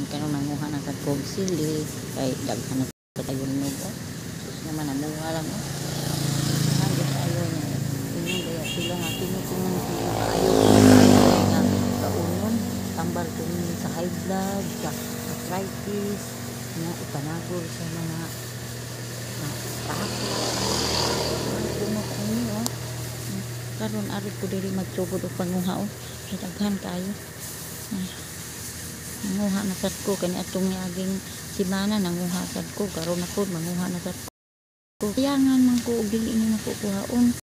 karon nanguha na sa kog sili kay daghan na tayo nugo. Sus naman namunga lang hanggang ayo niya pinili sila nga tinutungan sila kaayo nga kaunon tambal kunin sa high blood sa arthritis nga ipanagor sa mga pako kuno kayo karon ari ko diri magsugod og panguha kay daghan kayo nanguha na sad ko kani atong niaging simana nanguha sad ko karon ako manguha na sad ko kayangan man ko og dili ni nakukuhaon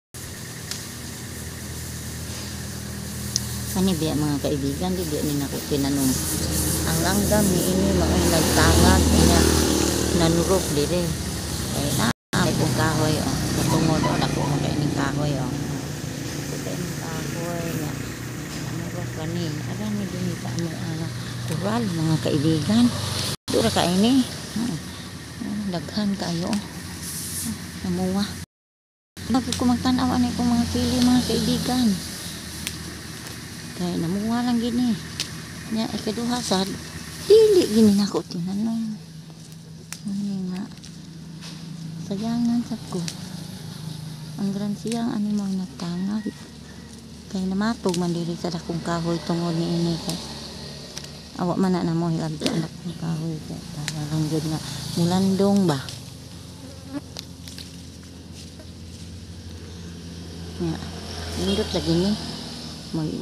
kani biya mga kaibigan di biya ni nako tinanom ang langgam ni ini maoy nagtangag niya nanurok dire kay na ay kong kahoy katungod ako mo kay ning kahoy kay ning kahoy niya nanurok kani ara ni dinita mo kural mga kaibigan dura ka ini daghan kayo namuwa bakit ko magtanaw ani ko mga pili mga kaibigan kay namuwa lang gini nya ikaduha sad dili gini nako tinanom ani nga sayangan sad ko ang gran siyang ani mo nagtangag kay namatog man diri sa dakong kahoy tungod ni ini kay awa man na mo hilag sa anak ng kahoy kay parang gud nga mulandong ba nya indot lagi ni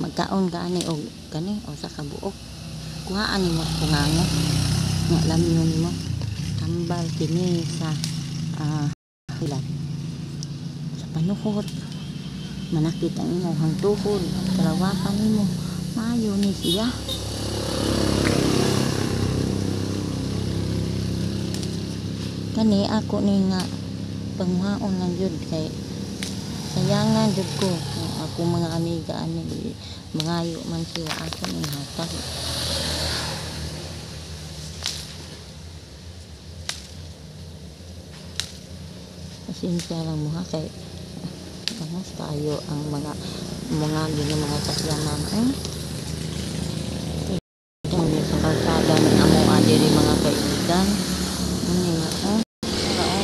magkaon ka ani og kani o sa kabuok kuhaan ni mo kungango nya lamyon mo tambal kini sa hilat sa panuhot manakit ang imong tuhod kalawakan nimo maayo ni siya kani ako ni nga panguhaon lang jud kay sayangan jud ko ako mga amiga ani mangayo man siya aso ning hatag pasensya lang mo ha kay panas tayo ang mga mga sakyanan dili sa kalsada ng amo adiri mga kaibigan ini nga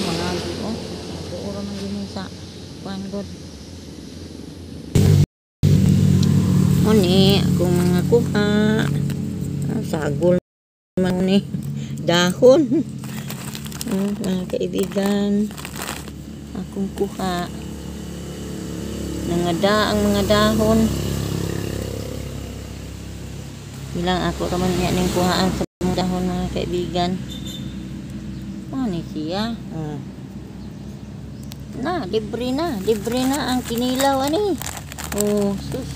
mga ora man gini sa pangod Muni, akong mga kuha. Sagol man ni dahon. Mga kaibigan, akong kuha. Nangada ang mga dahon. Bilang ako raman niya ning kuhaan sa mga dahon mga kaibigan. Ni siya. Libre na ang kinilaw ani. Oh, sus.